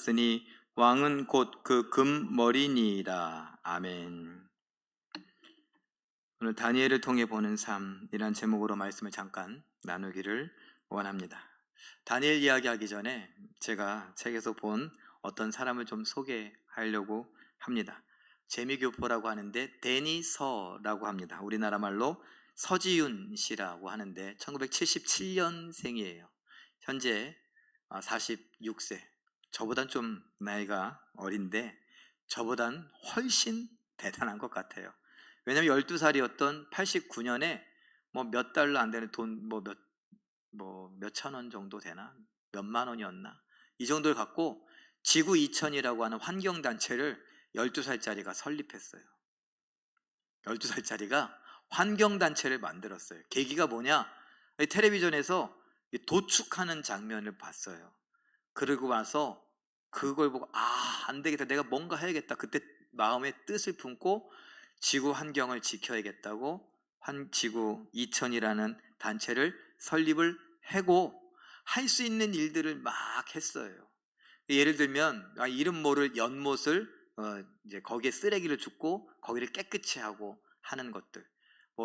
하셨으니 왕은 곧 그 금머리니이다. 아멘. 오늘 다니엘을 통해 보는 삶이란 제목으로 말씀을 잠깐 나누기를 원합니다. 다니엘 이야기하기 전에 제가 책에서 본 어떤 사람을 좀 소개하려고 합니다. 재미교포라고 하는데 데니서라고 합니다. 우리나라 말로 서지윤 씨라고 하는데 1977년생이에요. 현재 46세. 저보단 좀 나이가 어린데 저보단 훨씬 대단한 것 같아요. 왜냐하면 12살이었던 89년에 뭐 몇 달러 안 되는 돈, 몇천 원 정도 되나? 몇만 원이었나? 이 정도를 갖고 지구 2000이라고 하는 환경단체를 12살짜리가 설립했어요. 12살짜리가 환경단체를 만들었어요. 계기가 뭐냐? 텔레비전에서 도축하는 장면을 봤어요. 그러고 와서 그걸 보고 안 되겠다, 내가 뭔가 해야겠다. 그때 마음에 뜻을 품고 지구 환경을 지켜야겠다고 지구 2000이라는 단체를 설립을 하고 할 수 있는 일들을 막 했어요. 예를 들면 이름 모를 연못을 이제 거기에 쓰레기를 줍고 거기를 깨끗이 하고 하는 것들.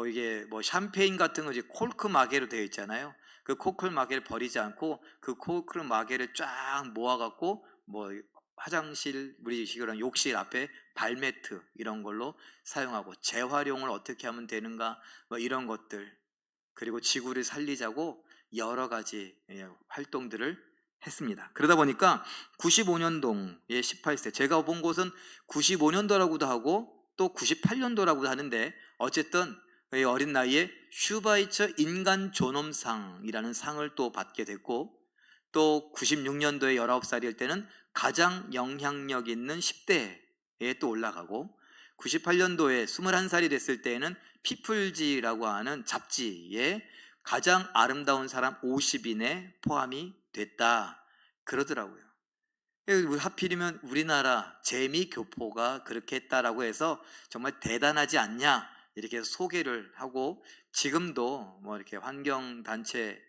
이게 샴페인 같은 거 이제 콜크 마개로 되어 있잖아요. 그 콜크 마개를 버리지 않고 그 콜크 마개를 쫙 모아갖고 화장실, 우리 식으로는 욕실 앞에 발매트 이런 걸로 사용하고 재활용을 어떻게 하면 되는가 이런 것들, 그리고 지구를 살리자고 여러 가지 활동들을 했습니다. 그러다 보니까 95년도에 18세, 제가 본 곳은 95년도라고도 하고 또 98년도라고도 하는데 어쨌든 어린 나이에 슈바이처 인간 존엄상이라는 상을 또 받게 됐고, 또 96년도에 19살일 때는 가장 영향력 있는 10대에 또 올라가고, 98년도에 21살이 됐을 때에는 피플지라고 하는 잡지에 가장 아름다운 사람 50인에 포함이 됐다 그러더라고요. 하필이면 우리나라 재미교포가 그렇게 했다라고 해서 정말 대단하지 않냐 이렇게 소개를 하고, 지금도 이렇게 환경단체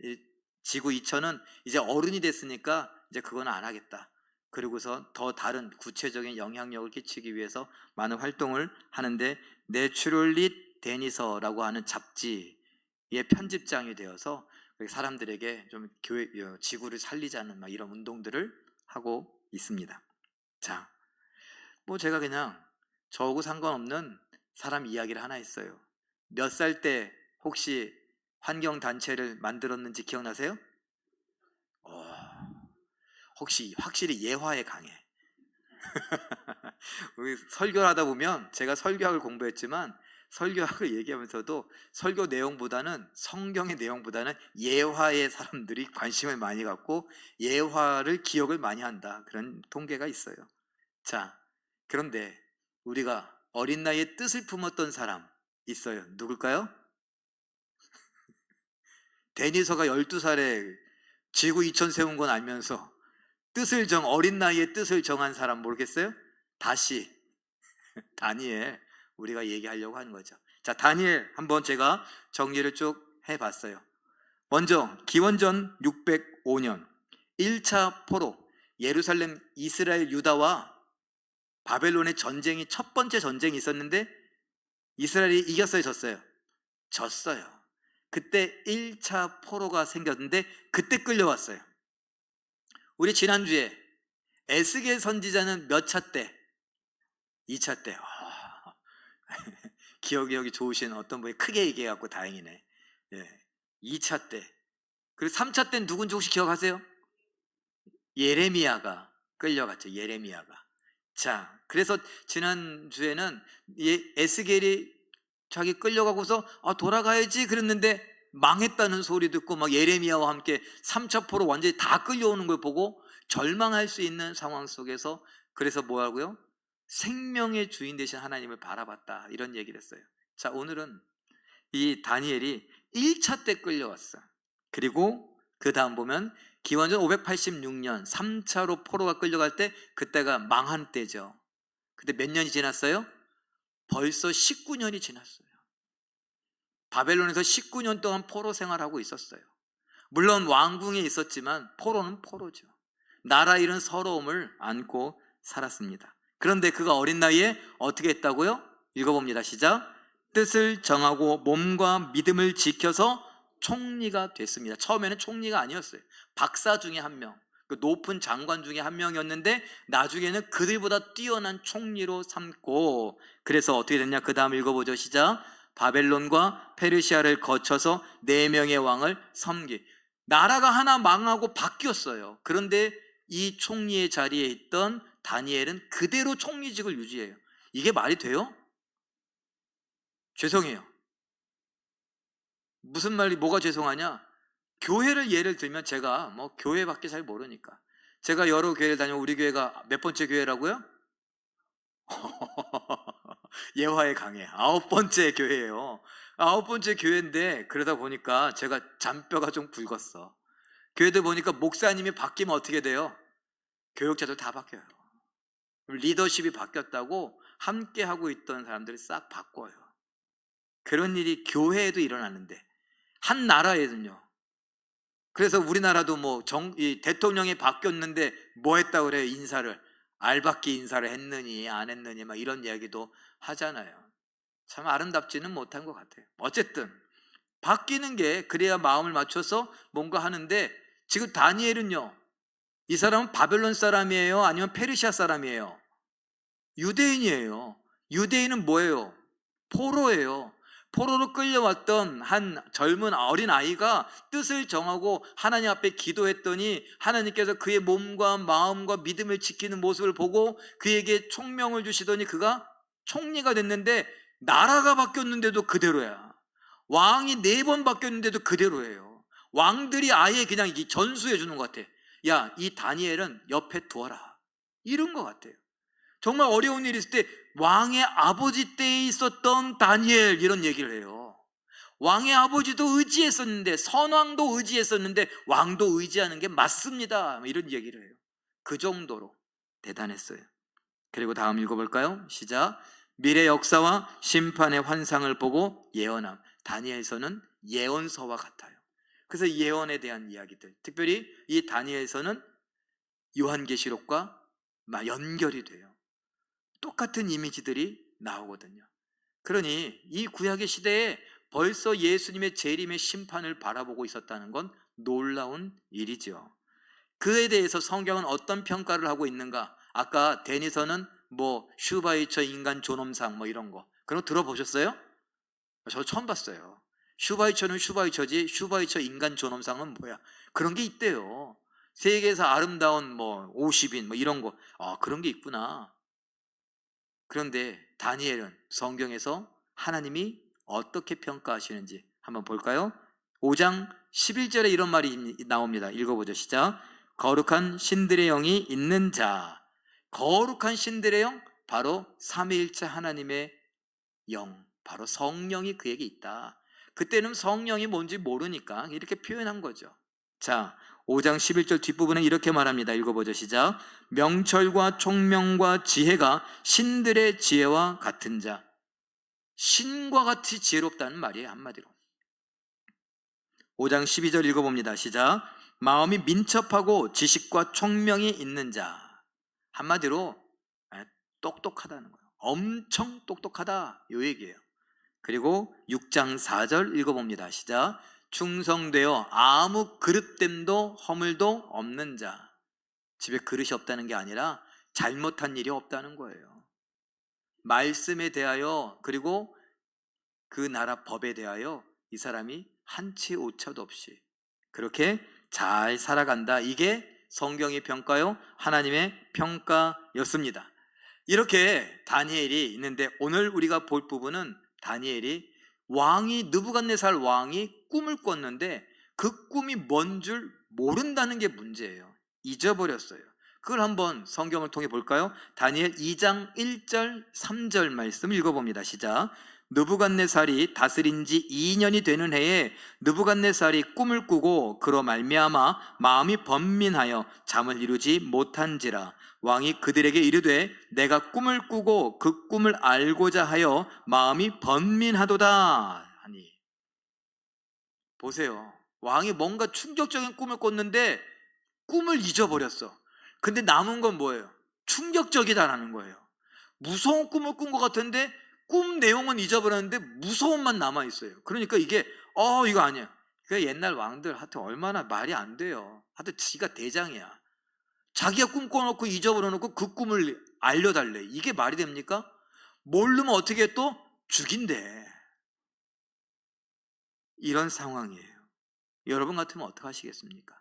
지구 2000은 이제 어른이 됐으니까 이제 그건 안 하겠다, 그리고서 더 다른 구체적인 영향력을 끼치기 위해서 많은 활동을 하는데, 내추럴릿 데니서라고 하는 잡지의 편집장이 되어서 사람들에게 좀 지구를 살리자는 이런 운동들을 하고 있습니다. 자, 제가 그냥 저하고 상관없는 사람 이야기를 하나 했어요. 몇 살 때 혹시 환경단체를 만들었는지 기억나세요? 혹시 확실히 예화에 강해. 우리 설교를 하다 보면, 제가 설교학을 공부했지만 설교학을 얘기하면서도 설교 내용보다는, 성경의 내용보다는 예화에 사람들이 관심을 많이 갖고 예화를 기억을 많이 한다, 그런 통계가 있어요. 자, 그런데 우리가 어린 나이에 뜻을 품었던 사람 있어요. 누굴까요? 데니서가 12살에 지구 2000 세운 건 알면서 어린 나이에 뜻을 정한 사람 모르겠어요? 다시 다니엘, 우리가 얘기하려고 하는 거죠. 자, 다니엘 한번 제가 정리를 쭉 해봤어요. 먼저 기원전 605년 1차 포로, 예루살렘, 이스라엘, 유다와 바벨론의 전쟁이, 첫 번째 전쟁이 있었는데 이스라엘이 이겼어요, 졌어요? 졌어요. 그때 1차 포로가 생겼는데 그때 끌려왔어요. 우리 지난주에 에스겔 선지자는 몇 차 때? 2차 때. 기억이 좋으신 어떤 분이 크게 얘기해갖고 다행이네. 2차 때. 그리고 3차 때는 누군지 혹시 기억하세요? 예레미야가 끌려갔죠. 예레미야가. 자, 그래서 지난주에는 에스겔이 자기 끌려가고서 돌아가야지 그랬는데 망했다는 소리 듣고 예레미야와 함께 3차 포로 완전히 다 끌려오는 걸 보고 절망할 수 있는 상황 속에서, 그래서 뭐하고요? 생명의 주인 되신 하나님을 바라봤다, 이런 얘기를 했어요. 자, 오늘은 이 다니엘이 1차 때 끌려왔어. 그리고 그 다음 보면 기원전 586년 3차로 포로가 끌려갈 때, 그때가 망한 때죠. 그때 몇 년이 지났어요? 벌써 19년이 지났어요. 바벨론에서 19년 동안 포로 생활하고 있었어요. 물론 왕궁에 있었지만 포로는 포로죠. 나라 잃은 서러움을 안고 살았습니다. 그런데 그가 어린 나이에 어떻게 했다고요? 읽어봅니다. 시작. 뜻을 정하고 몸과 믿음을 지켜서 총리가 됐습니다. 처음에는 총리가 아니었어요. 박사 중에 한 명, 그 높은 장관 중에 한 명이었는데 나중에는 그들보다 뛰어난 총리로 삼고, 그래서 어떻게 됐냐? 그 다음 읽어보죠. 시작. 바벨론과 페르시아를 거쳐서 4명의 왕을 섬기. 나라가 하나 망하고 바뀌었어요. 그런데 이 총리의 자리에 있던 다니엘은 그대로 총리직을 유지해요. 이게 말이 돼요? 죄송해요. 무슨 말이 뭐가 죄송하냐? 교회를 예를 들면, 제가 뭐 교회밖에 잘 모르니까, 제가 여러 교회를 다니고 우리 교회가 몇 번째 교회라고요? 예화의 강해 9번째 교회예요. 9번째 교회인데, 그러다 보니까 제가 잔뼈가 좀 굵었어. 교회들 보니까 목사님이 바뀌면 어떻게 돼요? 교육자들 다 바뀌어요. 리더십이 바뀌었다고 함께 하고 있던 사람들이 싹 바꿔요. 그런 일이 교회에도 일어나는데, 한 나라에는요. 그래서 우리나라도 뭐 이 대통령이 바뀌었는데 뭐 했다고 그래요? 인사를, 알박기 인사를 했느니 안 했느니 막 이런 이야기도 하잖아요. 참 아름답지는 못한 것 같아요. 어쨌든 바뀌는 게 그래야 마음을 맞춰서 뭔가 하는데, 지금 다니엘은요, 이 사람은 바벨론 사람이에요? 아니면 페르시아 사람이에요? 유대인이에요. 유대인은 뭐예요? 포로예요. 포로로 끌려왔던 한 젊은 어린 아이가 뜻을 정하고 하나님 앞에 기도했더니 하나님께서 그의 몸과 마음과 믿음을 지키는 모습을 보고 그에게 총명을 주시더니 그가 총리가 됐는데, 나라가 바뀌었는데도 그대로야. 왕이 4번 바뀌었는데도 그대로예요. 왕들이 아예 그냥 전수해 주는 것 같아. 야, 이 다니엘은 옆에 두어라, 이런 것 같아요. 정말 어려운 일이 있을 때 왕의 아버지 때에 있었던 다니엘, 이런 얘기를 해요. 왕의 아버지도 의지했었는데, 선왕도 의지했었는데 왕도 의지하는 게 맞습니다, 이런 얘기를 해요. 그 정도로 대단했어요. 그리고 다음 읽어볼까요? 시작. 미래 역사와 심판의 환상을 보고 예언함. 다니엘서는 예언서와 같아요. 그래서 예언에 대한 이야기들, 특별히 이 다니엘서는 요한계시록과 연결이 돼요. 똑같은 이미지들이 나오거든요. 그러니 이 구약의 시대에 벌써 예수님의 재림의 심판을 바라보고 있었다는 건 놀라운 일이죠. 그에 대해서 성경은 어떤 평가를 하고 있는가? 아까 데니서는 뭐 슈바이처 인간 존엄상 뭐 이런 거, 그런 거 들어보셨어요? 저 처음 봤어요. 슈바이처는 슈바이처지 슈바이처 인간 존엄상은 뭐야? 그런 게 있대요. 세계에서 아름다운 뭐 50인 뭐 이런 거, 그런 게 있구나. 그런데 다니엘은 성경에서 하나님이 어떻게 평가하시는지 한번 볼까요? 5장 11절에 이런 말이 나옵니다. 읽어보죠. 시작. 거룩한 신들의 영이 있는 자. 거룩한 신들의 영, 바로 삼위일체 하나님의 영, 바로 성령이 그에게 있다. 그때는 성령이 뭔지 모르니까 이렇게 표현한 거죠. 자, 5장 11절 뒷부분에 이렇게 말합니다. 읽어보죠. 시작. 명철과 총명과 지혜가 신들의 지혜와 같은 자. 신과 같이 지혜롭다는 말이에요, 한마디로. 5장 12절 읽어봅니다. 시작. 마음이 민첩하고 지식과 총명이 있는 자. 한마디로 똑똑하다는 거예요. 엄청 똑똑하다, 요 얘기예요. 그리고 6장 4절 읽어봅니다. 시작. 충성되어 아무 그릇됨도 허물도 없는 자. 집에 그릇이 없다는 게 아니라 잘못한 일이 없다는 거예요. 말씀에 대하여, 그리고 그 나라 법에 대하여 이 사람이 한치 오차도 없이 그렇게 잘 살아간다. 이게 성경의 평가요, 하나님의 평가였습니다. 이렇게 다니엘이 있는데, 오늘 우리가 볼 부분은 다니엘이 느부갓네살 왕이 꿈을 꿨는데 그 꿈이 뭔 줄 모른다는 게 문제예요. 잊어버렸어요. 그걸 한번 성경을 통해 볼까요? 다니엘 2장 1절 3절 말씀 읽어봅니다. 시작. 느부갓네살이 다스린 지 2년이 되는 해에 느부갓네살이 꿈을 꾸고 그로 말미암아 마음이 번민하여 잠을 이루지 못한지라. 왕이 그들에게 이르되 내가 꿈을 꾸고 그 꿈을 알고자 하여 마음이 번민하도다 하니. 보세요. 왕이 뭔가 충격적인 꿈을 꿨는데 꿈을 잊어버렸어. 근데 남은 건 뭐예요? 충격적이다라는 거예요. 무서운 꿈을 꾼 것 같은데 꿈 내용은 잊어버렸는데 무서움만 남아있어요. 그러니까 이게 이거 아니야. 그 옛날 왕들 하여튼 얼마나 말이 안 돼요. 하여튼 지가 대장이야. 자기가 꿈 꿔놓고 잊어버려놓고 그 꿈을 알려달래. 이게 말이 됩니까? 모르면 어떻게 또 죽인대. 이런 상황이에요. 여러분 같으면 어떻게 하시겠습니까?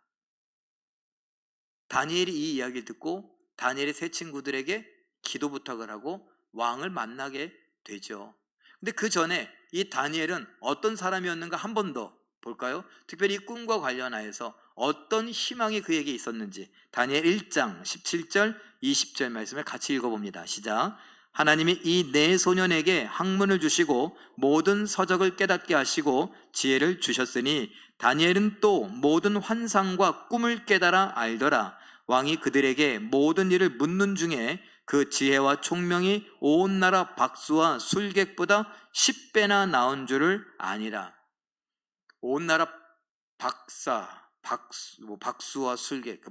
다니엘이 이 이야기를 듣고 다니엘의 세 친구들에게 기도 부탁을 하고 왕을 만나게 되죠. 근데 그 전에 이 다니엘은 어떤 사람이었는가 한 번 더 볼까요? 특별히 꿈과 관련하여서 어떤 희망이 그에게 있었는지 다니엘 1장 17절 20절 말씀을 같이 읽어봅니다. 시작. 하나님이 이 네 소년에게 학문을 주시고 모든 서적을 깨닫게 하시고 지혜를 주셨으니 다니엘은 또 모든 환상과 꿈을 깨달아 알더라. 왕이 그들에게 모든 일을 묻는 중에 그 지혜와 총명이 온 나라 박수와 술객보다 10배나 나은 줄을 아니라. 온 나라 박수와 술객,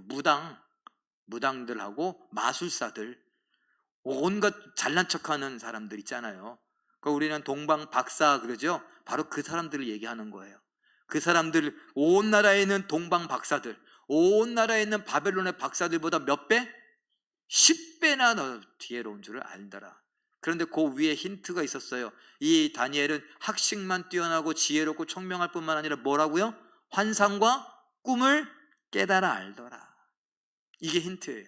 무당들하고 마술사들, 온갖 잘난 척하는 사람들 있잖아요. 우리는 동방 박사 그러죠. 바로 그 사람들을 얘기하는 거예요. 그 사람들, 온 나라에 있는 동방 박사들, 온 나라에 있는 바벨론의 박사들보다 몇 배? 10배나 더 지혜로운 줄을 알더라. 그런데 그 위에 힌트가 있었어요. 이 다니엘은 학식만 뛰어나고 지혜롭고 총명할 뿐만 아니라 뭐라고요? 환상과 꿈을 깨달아 알더라. 이게 힌트예요.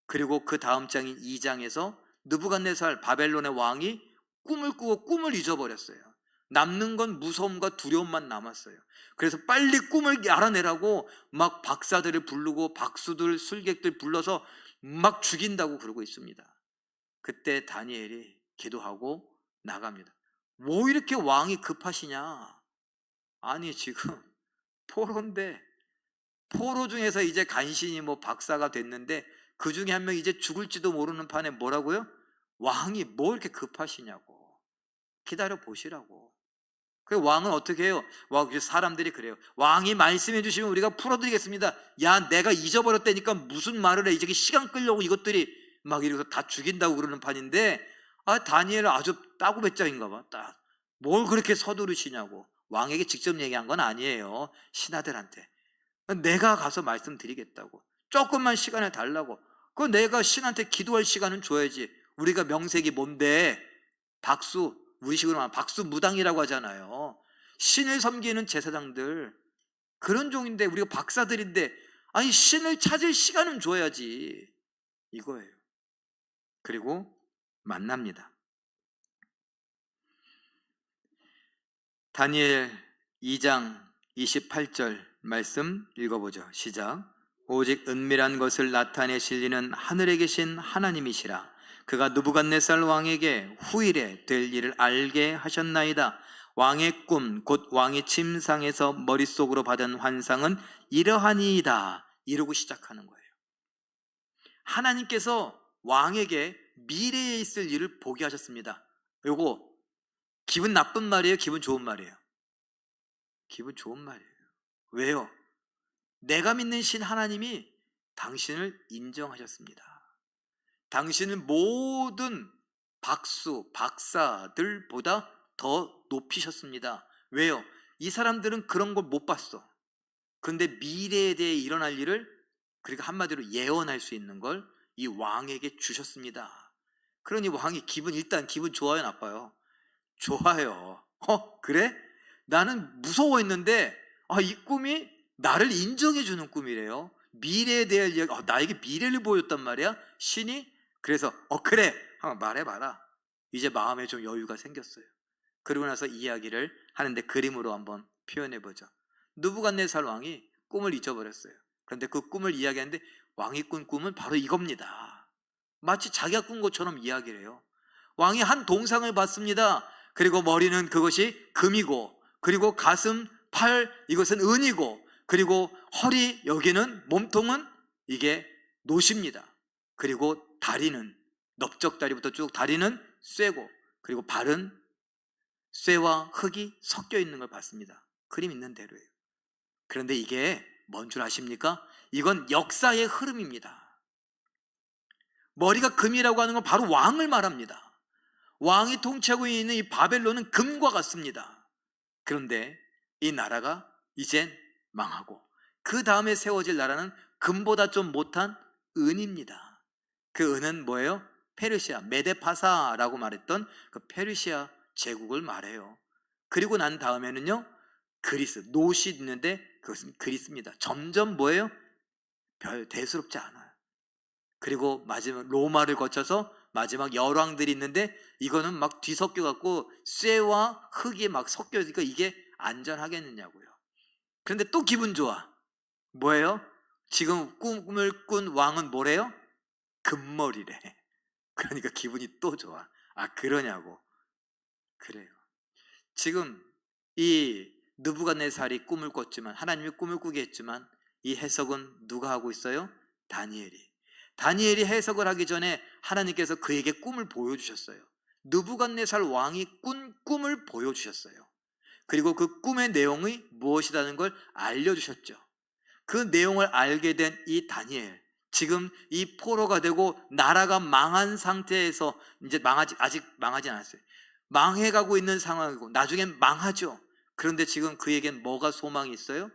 그리고 그 다음 장인 2장에서 느부갓네살 바벨론의 왕이 꿈을 꾸고 꿈을 잊어버렸어요. 남는 건 무서움과 두려움만 남았어요. 그래서 빨리 꿈을 알아내라고 막 박사들을 부르고 박수들, 술객들 불러서 막 죽인다고 그러고 있습니다. 그때 다니엘이 기도하고 나갑니다. 뭐 이렇게 왕이 급하시냐? 아니 지금 포로인데, 포로 중에서 이제 간신히 뭐 박사가 됐는데 그 중에 한 명 이제 죽을지도 모르는 판에 뭐라고요? 왕이 뭐 이렇게 급하시냐고. 기다려 보시라고. 그 왕은 어떻게 해요? 사람들이 그래요. 왕이 말씀해 주시면 우리가 풀어드리겠습니다. 야, 내가 잊어버렸다니까 무슨 말을 해. 이제 시간 끌려고 이것들이 막 이러고 다 죽인다고 그러는 판인데, 다니엘은 아주 따구배짱인가 봐. 뭘 그렇게 서두르시냐고. 왕에게 직접 얘기한 건 아니에요. 신하들한테. 내가 가서 말씀드리겠다고. 조금만 시간을 달라고. 내가 신한테 기도할 시간은 줘야지. 우리가 명색이 뭔데? 우리식으로 말하면 박수 무당이라고 하잖아요. 신을 섬기는 제사장들, 그런 종인데, 우리가 박사들인데, 아니 신을 찾을 시간은 줘야지, 이거예요. 그리고 만납니다. 다니엘 2장 28절 말씀 읽어보죠. 시작. 오직 은밀한 것을 나타내실 이는 하늘에 계신 하나님이시라. 그가 느부갓네살 왕에게 후일에 될 일을 알게 하셨나이다. 왕의 꿈 곧 왕이 침상에서 머릿속으로 받은 환상은 이러하니이다. 이러고 시작하는 거예요. 하나님께서 왕에게 미래에 있을 일을 보게 하셨습니다. 요거 기분 나쁜 말이에요? 기분 좋은 말이에요? 기분 좋은 말이에요. 왜요? 내가 믿는 신 하나님이 당신을 인정하셨습니다. 당신을 모든 박사들보다 더 높이셨습니다. 왜요? 이 사람들은 그런 걸 못 봤어. 그런데 미래에 대해 일어날 일을, 그러니까 한마디로 예언할 수 있는 걸 이 왕에게 주셨습니다. 그러니 왕이 일단 기분 좋아요, 나빠요? 좋아요. 그래? 나는 무서워했는데 이 꿈이 나를 인정해 주는 꿈이래요. 미래에 대한 이야기, 나에게 미래를 보였단 말이야, 신이. 그래서 그래, 한번 말해봐라. 이제 마음에 좀 여유가 생겼어요. 그러고 나서 이야기를 하는데 그림으로 한번 표현해보죠. 느부갓네살 왕이 꿈을 잊어버렸어요. 그런데 그 꿈을 이야기하는데 왕이 꾼 꿈은 바로 이겁니다. 마치 자기가 꾼 것처럼 이야기를 해요. 왕이 한 동상을 봤습니다. 그리고 머리는 그것이 금이고, 그리고 가슴, 팔, 이것은 은이고, 그리고 허리, 여기는 몸통은 이게 노십니다. 그리고 다리는, 넓적다리부터 쭉 다리는 쇠고, 그리고 발은 쇠와 흙이 섞여 있는 걸 봤습니다. 그림 있는 대로예요. 그런데 이게 뭔 줄 아십니까? 이건 역사의 흐름입니다. 머리가 금이라고 하는 건 바로 왕을 말합니다. 왕이 통치하고 있는 이 바벨론은 금과 같습니다. 그런데 이 나라가 이젠 망하고 그 다음에 세워질 나라는 금보다 좀 못한 은입니다. 그 은은 뭐예요? 페르시아, 메데파사라고 말했던 그 페르시아 제국을 말해요. 그리고 난 다음에는요, 그리스, 노시 있는데 그것은 그리스입니다. 점점 뭐예요? 별 대수롭지 않아요. 그리고 마지막 로마를 거쳐서 마지막 열왕들이 있는데 이거는 막 뒤섞여 갖고 쇠와 흙이 막 섞여니까 이게 안전하겠느냐고요. 그런데 또 기분 좋아. 뭐예요? 지금 꿈을 꾼 왕은 뭐래요? 금머리래. 그러니까 기분이 또 좋아. 아, 그러냐고. 그래요. 지금 이 느부갓네살이 꿈을 꿨지만, 하나님이 꿈을 꾸게 했지만 이 해석은 누가 하고 있어요? 다니엘이 해석을 하기 전에 하나님께서 그에게 꿈을 보여주셨어요. 느부갓네살 왕이 꾼 꿈을 보여주셨어요. 그리고 그 꿈의 내용이 무엇이라는 걸 알려주셨죠. 그 내용을 알게 된 이 다니엘, 지금 이 포로가 되고 나라가 망한 상태에서, 이제 아직 망하지 않았어요. 망해가고 있는 상황이고 나중엔 망하죠. 그런데 지금 그에겐 뭐가 소망이 있어요?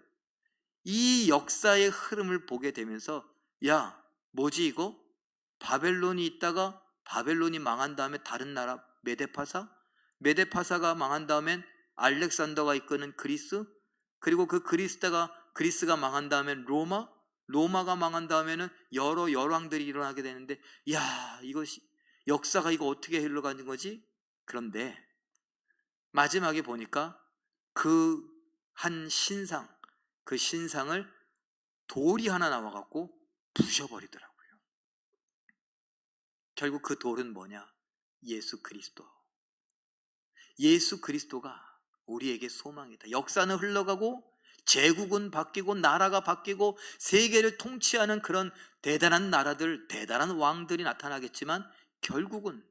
이 역사의 흐름을 보게 되면서, 야, 뭐지 이거? 바벨론이 있다가 바벨론이 망한 다음에 다른 나라 메데파사가 망한 다음엔 알렉산더가 이끄는 그리스, 그리고 그 그리스가 망한 다음엔 로마가 망한 다음에는 여러 열왕들이 일어나게 되는데, 야, 이것이 역사가 이거 어떻게 흘러가는 거지? 그런데 마지막에 보니까 그 신상을 돌이 하나 나와갖고 부셔버리더라고요. 결국 그 돌은 뭐냐? 예수 그리스도가 우리에게 소망이다. 역사는 흘러가고 제국은 바뀌고 나라가 바뀌고 세계를 통치하는 그런 대단한 나라들, 대단한 왕들이 나타나겠지만 결국은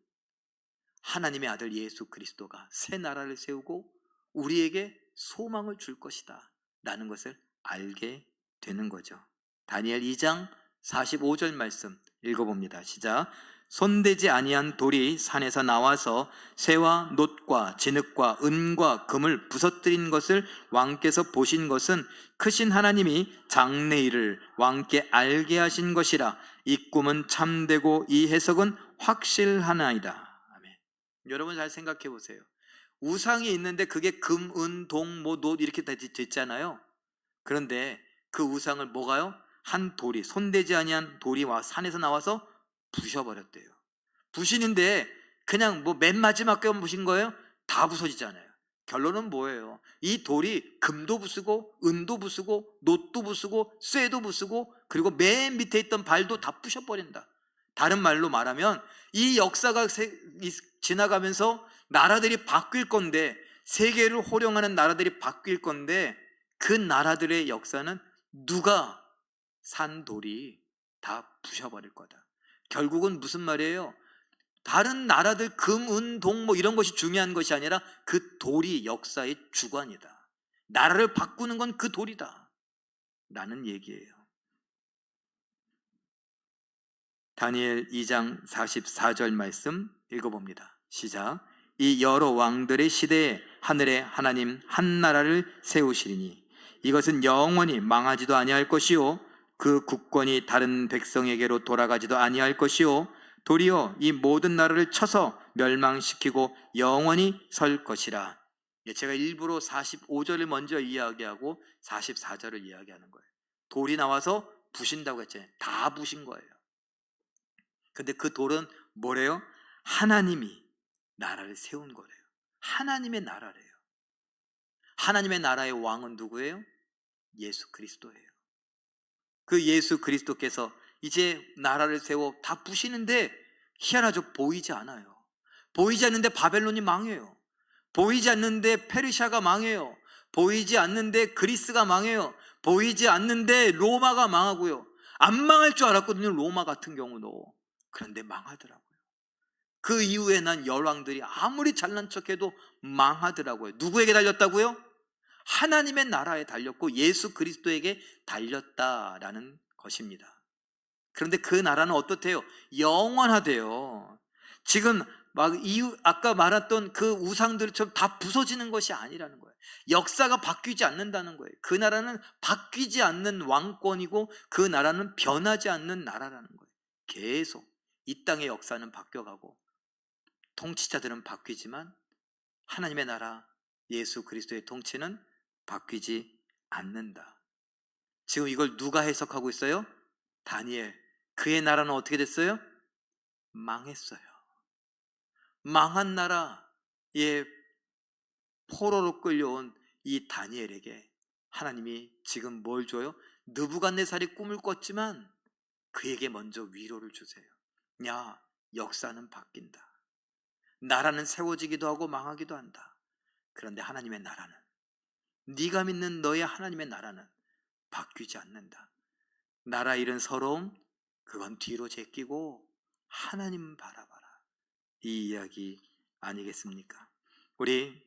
하나님의 아들 예수 그리스도가 새 나라를 세우고 우리에게 소망을 줄 것이다 라는 것을 알게 되는 거죠. 다니엘 2장 45절 말씀 읽어봅니다. 시작. 손대지 아니한 돌이 산에서 나와서 새와 놋과 진흙과 은과 금을 부서뜨린 것을 왕께서 보신 것은 크신 하나님이 장래일을 왕께 알게 하신 것이라. 이 꿈은 참되고 이 해석은 확실하나이다. 아멘. 여러분 잘 생각해 보세요. 우상이 있는데 그게 금, 은, 동, 놋 이렇게 다 됐잖아요. 그런데 그 우상을 뭐가요? 한 돌이, 손대지 아니한 돌이 산에서 나와서 부셔버렸대요. 부시는데 그냥 맨 마지막에 부신 거예요? 다 부서지잖아요. 결론은 뭐예요? 이 돌이 금도 부수고 은도 부수고 놋도 부수고 쇠도 부수고 그리고 맨 밑에 있던 발도 다 부셔버린다. 다른 말로 말하면 이 역사가 지나가면서 나라들이 바뀔 건데, 세계를 호령하는 나라들이 바뀔 건데, 그 나라들의 역사는 누가 산 돌이 다 부셔버릴 거다. 결국은 무슨 말이에요? 다른 나라들 금, 은, 동 이런 것이 중요한 것이 아니라 그 돌이 역사의 주관이다. 나라를 바꾸는 건 그 돌이다 라는 얘기예요. 다니엘 2장 44절 말씀 읽어봅니다. 시작. 이 여러 왕들의 시대에 하늘에 하나님 한 나라를 세우시리니 이것은 영원히 망하지도 아니할 것이요 그 국권이 다른 백성에게로 돌아가지도 아니할 것이요 도리어 이 모든 나라를 쳐서 멸망시키고 영원히 설 것이라. 제가 일부러 45절을 먼저 이야기하고 44절을 이야기하는 거예요. 돌이 나와서 부신다고 했잖아요. 다 부신 거예요. 근데 그 돌은 뭐래요? 하나님이 나라를 세운 거래요. 하나님의 나라래요. 하나님의 나라의 왕은 누구예요? 예수 그리스도예요. 그 예수 그리스도께서 이제 나라를 세워 다 부시는데 희한하죠. 보이지 않아요. 보이지 않는데 바벨론이 망해요. 보이지 않는데 페르시아가 망해요. 보이지 않는데 그리스가 망해요. 보이지 않는데 로마가 망하고요. 안 망할 줄 알았거든요. 로마 같은 경우도. 그런데 망하더라고요. 그 이후에 난 열왕들이 아무리 잘난 척해도 망하더라고요. 누구에게 달렸다고요? 하나님의 나라에 달렸고 예수 그리스도에게 달렸다라는 것입니다. 그런데 그 나라는 어떻대요? 영원하대요. 지금 막 아까 말했던 그 우상들처럼 다 부서지는 것이 아니라는 거예요. 역사가 바뀌지 않는다는 거예요. 그 나라는 바뀌지 않는 왕권이고 그 나라는 변하지 않는 나라라는 거예요. 계속 이 땅의 역사는 바뀌어가고 통치자들은 바뀌지만 하나님의 나라 예수 그리스도의 통치는 바뀌지 않는다. 지금 이걸 누가 해석하고 있어요? 다니엘. 그의 나라는 어떻게 됐어요? 망했어요. 망한 나라의 포로로 끌려온 이 다니엘에게 하나님이 지금 뭘 줘요? 느부갓네살이 꿈을 꿨지만 그에게 먼저 위로를 주세요. 야, 역사는 바뀐다. 나라는 세워지기도 하고 망하기도 한다. 그런데 하나님의 나라는, 네가 믿는 너의 하나님의 나라는 바뀌지 않는다. 나라 잃은 서러움, 그건 뒤로 제끼고 하나님 바라봐라. 이 이야기 아니겠습니까? 우리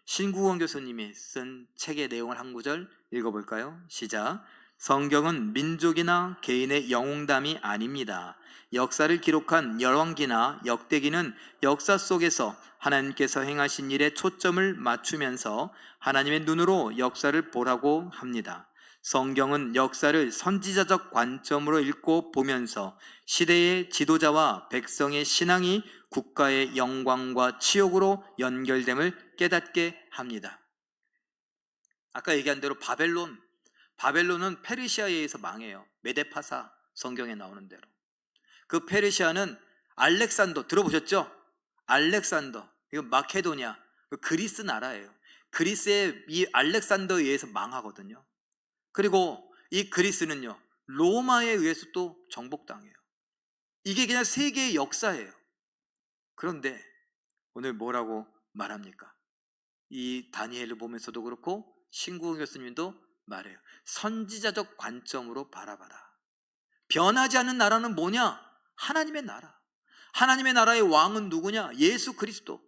신구원 교수님이 쓴 책의 내용을 한 구절 읽어볼까요? 시작. 성경은 민족이나 개인의 영웅담이 아닙니다. 역사를 기록한 열왕기나 역대기는 역사 속에서 하나님께서 행하신 일에 초점을 맞추면서 하나님의 눈으로 역사를 보라고 합니다. 성경은 역사를 선지자적 관점으로 읽고 보면서 시대의 지도자와 백성의 신앙이 국가의 영광과 치욕으로 연결됨을 깨닫게 합니다. 아까 얘기한 대로 바벨론은 페르시아에 의해서 망해요. 메데파사, 성경에 나오는 대로. 그 페르시아는 알렉산더, 들어보셨죠? 알렉산더, 이거 마케도니아, 그리스 나라예요. 그리스의 이 알렉산더에 의해서 망하거든요. 그리고 이 그리스는요, 로마에 의해서 또 정복당해요. 이게 그냥 세계의 역사예요. 그런데 오늘 뭐라고 말합니까? 이 다니엘을 보면서도 그렇고 신구원 교수님도 말해요. 선지자적 관점으로 바라봐라. 변하지 않는 나라는 뭐냐? 하나님의 나라. 하나님의 나라의 왕은 누구냐? 예수 그리스도.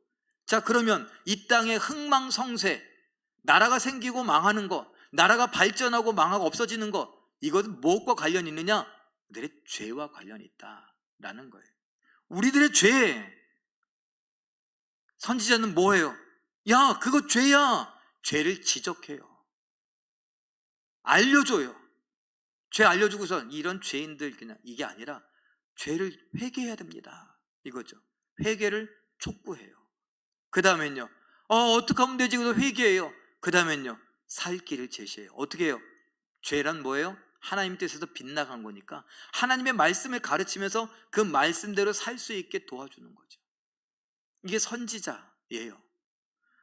자, 그러면 이 땅의 흥망성쇠, 나라가 생기고 망하는 것, 나라가 발전하고 망하고 없어지는 것, 이것은 무엇과 관련이 있느냐? 우리들의 죄와 관련이 있다라는 거예요. 우리들의 죄. 선지자는 뭐예요? 야, 그거 죄야. 죄를 지적해요. 알려줘요. 죄 알려주고서 이런 죄인들 그냥 이게 아니라 죄를 회개해야 됩니다. 이거죠. 회개를 촉구해요. 그 다음엔요. 어떻게 하면 되지? 그래서 회개해요. 그 다음엔요. 살 길을 제시해요. 어떻게 해요? 죄란 뭐예요? 하나님 뜻에서 빗나간 거니까 하나님의 말씀을 가르치면서 그 말씀대로 살 수 있게 도와주는 거죠. 이게 선지자예요.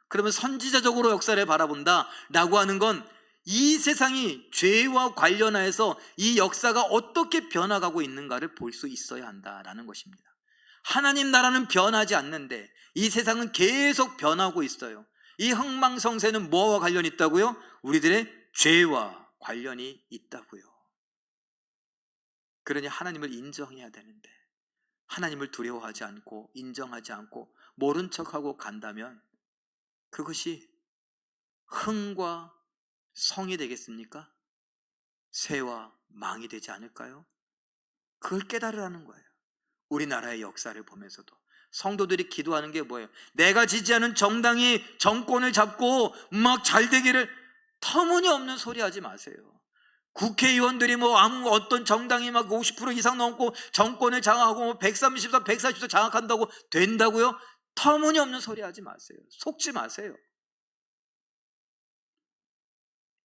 그러면 선지자적으로 역사를 바라본다 라고 하는 건 이 세상이 죄와 관련해서 이 역사가 어떻게 변화가고 있는가를 볼 수 있어야 한다라는 것입니다. 하나님 나라는 변하지 않는데 이 세상은 계속 변하고 있어요. 이 흥망성쇠는 뭐와 관련이 있다고요? 우리들의 죄와 관련이 있다고요. 그러니 하나님을 인정해야 되는데 하나님을 두려워하지 않고 인정하지 않고 모른 척하고 간다면 그것이 흥과 성이 되겠습니까? 쇠와 망이 되지 않을까요? 그걸 깨달으라는 거예요. 우리나라의 역사를 보면서도 성도들이 기도하는 게 뭐예요? 내가 지지하는 정당이 정권을 잡고 막 잘 되기를. 터무니없는 소리 하지 마세요. 국회의원들이 어떤 정당이 막 50% 이상 넘고 정권을 장악하고 130석, 140석 장악한다고 된다고요? 터무니없는 소리 하지 마세요. 속지 마세요.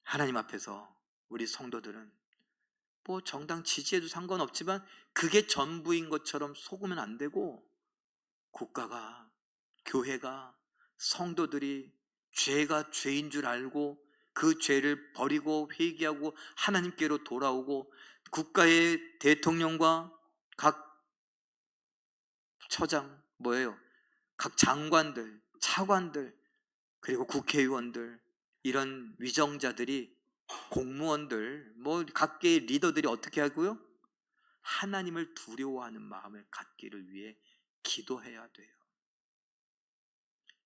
하나님 앞에서 우리 성도들은 정당 지지해도 상관없지만 그게 전부인 것처럼 속으면 안 되고, 국가가, 교회가, 성도들이 죄가 죄인 줄 알고 그 죄를 버리고 회개하고 하나님께로 돌아오고, 국가의 대통령과 각 처장, 각 장관들, 차관들, 그리고 국회의원들, 이런 위정자들이, 공무원들, 각계의 리더들이 어떻게 하고요? 하나님을 두려워하는 마음을 갖기를 위해 기도해야 돼요.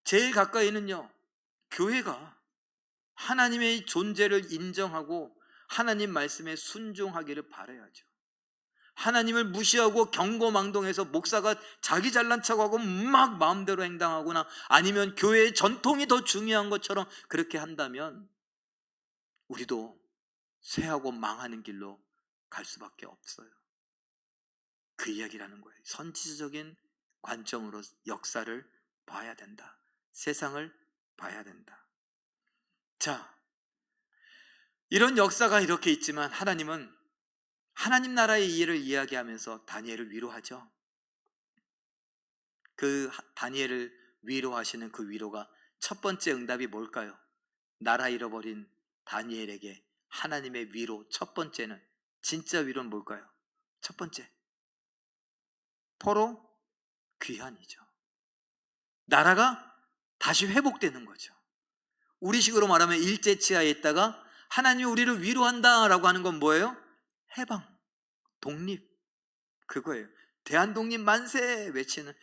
제일 가까이는요, 교회가 하나님의 존재를 인정하고 하나님 말씀에 순종하기를 바라야죠. 하나님을 무시하고 경거망동해서 목사가 자기 잘난 척하고 막 마음대로 행동하거나 아니면 교회의 전통이 더 중요한 것처럼 그렇게 한다면 우리도 쇠하고 망하는 길로 갈 수밖에 없어요. 그 이야기라는 거예요. 선지적인 관점으로 역사를 봐야 된다. 세상을 봐야 된다. 자, 이런 역사가 이렇게 있지만 하나님은 하나님 나라의 이해를 이야기하면서 다니엘을 위로하죠. 그 다니엘을 위로하시는 그 위로가 첫 번째 응답이 뭘까요? 나라 잃어버린 다니엘에게 하나님의 위로 첫 번째는, 진짜 위로는 뭘까요? 첫 번째, 포로 귀환이죠. 나라가 다시 회복되는 거죠. 우리식으로 말하면 일제치하에 있다가 하나님이 우리를 위로한다라고 하는 건 뭐예요? 해방, 독립, 그거예요. 대한독립 만세 외치는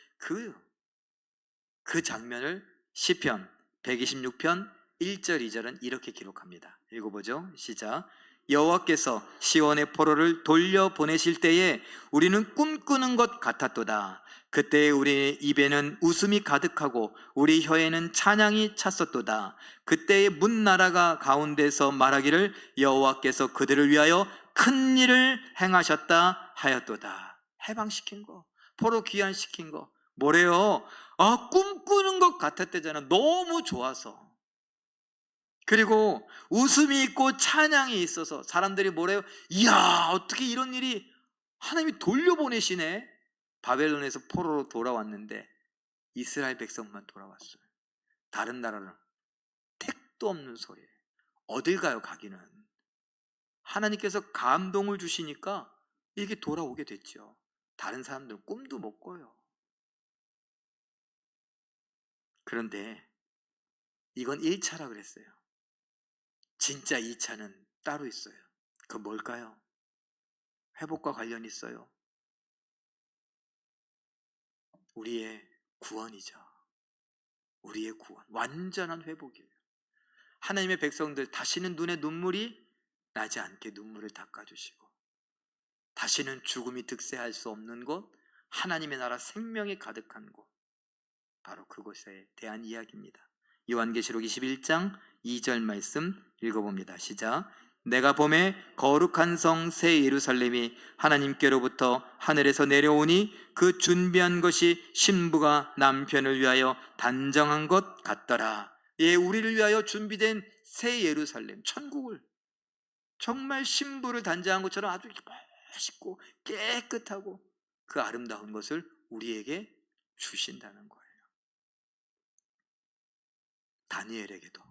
그 장면을 시편 126편 1절 2절은 이렇게 기록합니다. 읽어보죠. 시작. 여호와께서 시온의 포로를 돌려보내실 때에 우리는 꿈꾸는 것 같았도다. 그때 우리 입에는 웃음이 가득하고 우리 혀에는 찬양이 찼었도다. 그때의 문나라가 가운데서 말하기를 여호와께서 그들을 위하여 큰 일을 행하셨다 하였도다. 해방시킨 거, 포로 귀환시킨 거 뭐래요? 꿈꾸는 것 같았대잖아. 너무 좋아서. 그리고 웃음이 있고 찬양이 있어서 사람들이 뭐래요? 이야, 어떻게 이런 일이 하나님이 돌려보내시네. 바벨론에서 포로로 돌아왔는데 이스라엘 백성만 돌아왔어요. 다른 나라는 택도 없는 소리예요. 어딜 가요? 가기는 하나님께서 감동을 주시니까 이게 돌아오게 됐죠. 다른 사람들은 꿈도 못 꿔요. 그런데 이건 1차라 그랬어요. 진짜 2차는 따로 있어요. 그 뭘까요? 회복과 관련이 있어요. 우리의 구원이죠. 우리의 구원, 완전한 회복이에요. 하나님의 백성들 다시는 눈에 눈물이 나지 않게 눈물을 닦아주시고 다시는 죽음이 득세할 수 없는 곳, 하나님의 나라 생명이 가득한 곳, 바로 그곳에 대한 이야기입니다. 요한계시록 21장 2절 말씀 읽어봅니다. 시작. 내가 봄에 거룩한 성 새 예루살렘이 하나님께로부터 하늘에서 내려오니 그 준비한 것이 신부가 남편을 위하여 단정한 것 같더라. 예, 우리를 위하여 준비된 새 예루살렘, 천국을 정말 신부를 단장한 것처럼 아주 멋있고 깨끗하고 그 아름다운 것을 우리에게 주신다는 거예요. 다니엘에게도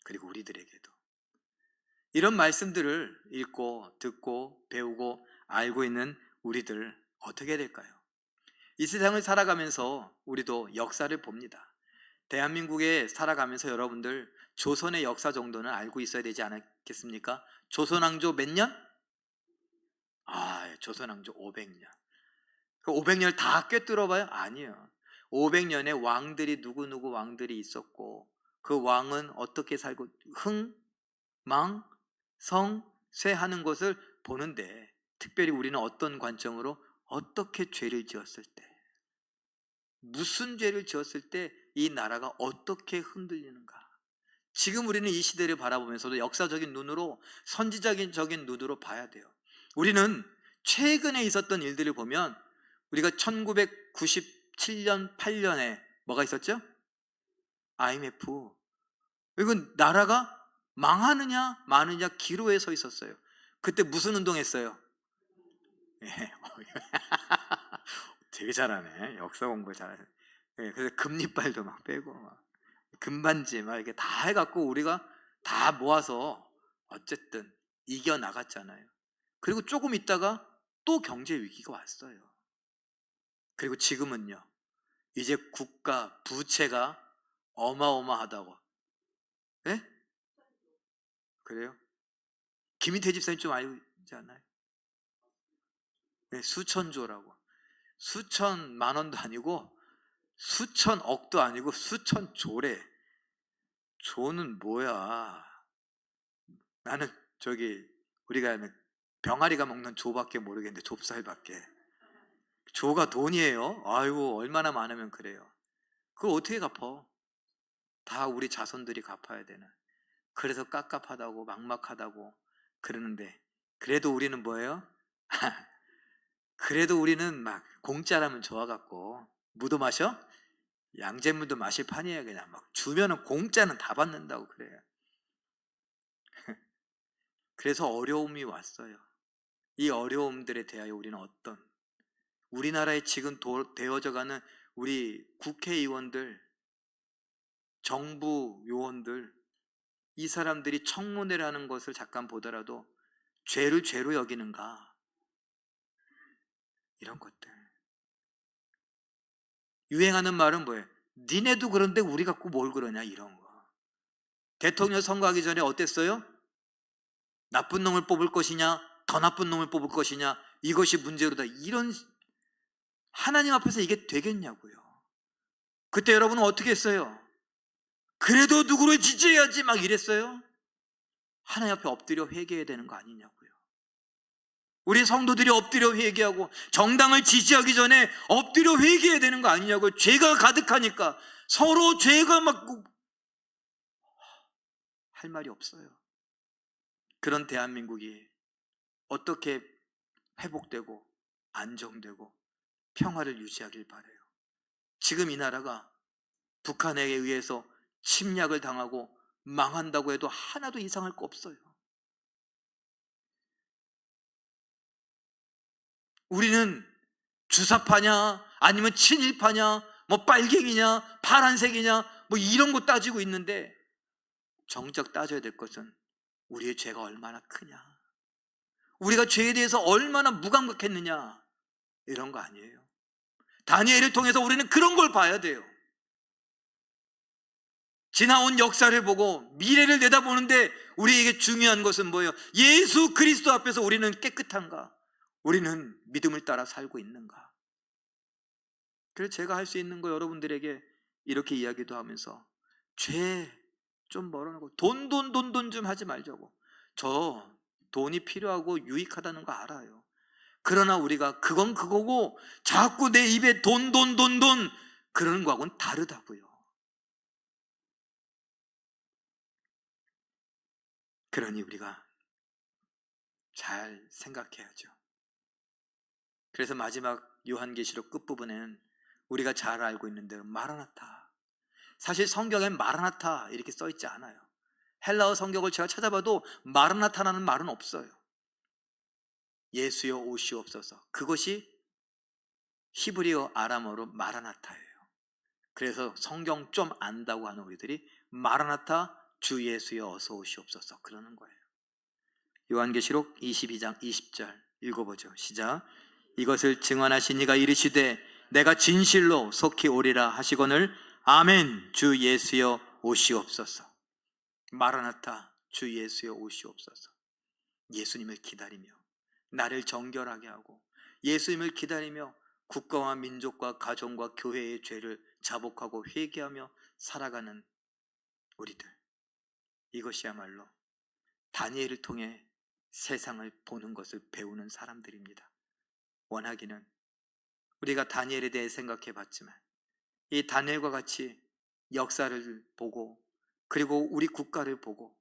그리고 우리들에게도. 이런 말씀들을 읽고 듣고 배우고 알고 있는 우리들 어떻게 될까요? 이 세상을 살아가면서 우리도 역사를 봅니다. 대한민국에 살아가면서 여러분들 조선의 역사 정도는 알고 있어야 되지 않겠습니까? 조선왕조 몇 년? 조선왕조 500년. 그 500년을 다 꿰뚫어봐요? 아니에요. 500년에 왕들이 누구누구 왕들이 있었고 그 왕은 어떻게 살고 흥, 망, 성, 쇠 하는 것을 보는데 특별히 우리는 어떤 관점으로 어떻게 죄를 지었을 때, 무슨 죄를 지었을 때 이 나라가 어떻게 흔들리는가. 지금 우리는 이 시대를 바라보면서도 역사적인 눈으로, 선지적인 눈으로 봐야 돼요. 우리는 최근에 있었던 일들을 보면 우리가 1997년, 8년에 뭐가 있었죠? IMF. 이건 나라가 망하느냐 마느냐 기로에 서 있었어요. 그때 무슨 운동했어요? 되게 잘하네. 역사 공부 잘하네. 그래서 금리빨도 막 빼고 막 금반지 막 이렇게 다 해갖고 우리가 다 모아서 어쨌든 이겨 나갔잖아요. 그리고 조금 있다가 또 경제 위기가 왔어요. 그리고 지금은요, 이제 국가 부채가 어마어마하다고. 예? 그래요? 김인태 집사님 좀 알지 않나요? 네, 수천조라고. 수천만 원도 아니고 수천억도 아니고 수천조래. 조는 뭐야? 나는 우리가 병아리가 먹는 조밖에 모르겠는데, 좁쌀밖에. 조가 돈이에요. 아이고, 얼마나 많으면 그래요. 그걸 어떻게 갚아? 다 우리 자손들이 갚아야 되는. 그래서 깝깝하다고 막막하다고 그러는데, 그래도 우리는 뭐예요? 그래도 우리는 막 공짜라면 좋아갖고 무도 마셔? 양잿물도 마실 판이에요. 그냥 막 주면은 공짜는 다 받는다고 그래요. 그래서 어려움이 왔어요. 이 어려움들에 대하여 우리는 우리나라에 지금 되어져가는 우리 국회의원들, 정부 요원들, 이 사람들이 청문회를 하는 것을 잠깐 보더라도 죄를 죄로 여기는가, 이런 것들. 유행하는 말은 뭐예요? 니네도 그런데 우리 갖고 뭘 그러냐, 이런 거. 대통령 선거하기 전에 어땠어요? 나쁜 놈을 뽑을 것이냐, 더 나쁜 놈을 뽑을 것이냐, 이것이 문제로다. 이런, 하나님 앞에서 이게 되겠냐고요. 그때 여러분은 어떻게 했어요? 그래도 누구를 지지해야지 막 이랬어요? 하나님 앞에 엎드려 회개해야 되는 거 아니냐고요. 우리 성도들이 엎드려 회개하고 정당을 지지하기 전에 엎드려 회개해야 되는 거 아니냐고요. 죄가 가득하니까 서로 죄가 막 할 말이 없어요. 그런 대한민국이 어떻게 회복되고 안정되고 평화를 유지하길 바라요. 지금 이 나라가 북한에 의해서 침략을 당하고 망한다고 해도 하나도 이상할 거 없어요. 우리는 주사파냐 아니면 친일파냐, 뭐 빨갱이냐 파란색이냐, 뭐 이런 거 따지고 있는데, 정작 따져야 될 것은 우리의 죄가 얼마나 크냐, 우리가 죄에 대해서 얼마나 무감각했느냐, 이런 거 아니에요. 다니엘을 통해서 우리는 그런 걸 봐야 돼요. 지나온 역사를 보고 미래를 내다보는데 우리에게 중요한 것은 뭐예요? 예수 그리스도 앞에서 우리는 깨끗한가? 우리는 믿음을 따라 살고 있는가? 그래서 제가 할 수 있는 거, 여러분들에게 이렇게 이야기도 하면서 죄 좀 멀어나고 돈 좀 하지 말자고. 저 돈이 필요하고 유익하다는 거 알아요. 그러나 우리가 그건 그거고 자꾸 내 입에 돈 그러는 거하고는 다르다고요. 그러니 우리가 잘 생각해야죠. 그래서 마지막 요한계시록 끝부분에는 우리가 잘 알고 있는 대로 마라나타, 사실 성경엔 마라나타 이렇게 써있지 않아요. 헬라어 성경을 제가 찾아봐도 마라나타라는 말은 없어요. 예수여 오시옵소서, 그것이 히브리어 아람어로 마라나타예요. 그래서 성경 좀 안다고 하는 우리들이 마라나타, 주 예수여 어서 오시옵소서 그러는 거예요. 요한계시록 22장 20절 읽어보죠. 시작. 이것을 증언하신 이가 이르시되 내가 진실로 속히 오리라 하시거늘 아멘. 주 예수여 오시옵소서. 마라나타, 주 예수여 오시옵소서. 예수님을 기다리며 나를 정결하게 하고 예수님을 기다리며 국가와 민족과 가정과 교회의 죄를 자복하고 회개하며 살아가는 우리들, 이것이야말로 다니엘을 통해 세상을 보는 것을 배우는 사람들입니다. 원하기는 우리가 다니엘에 대해 생각해 봤지만 이 다니엘과 같이 역사를 보고, 그리고 우리 국가를 보고,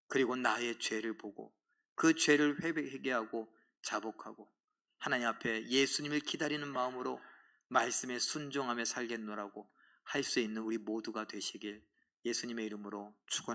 그리고 나의 죄를 보고 그 죄를 회개하고 자복하고 하나님 앞에 예수님을 기다리는 마음으로 말씀에 순종하며 살겠노라고 할 수 있는 우리 모두가 되시길 예수님의 이름으로 축원합니다.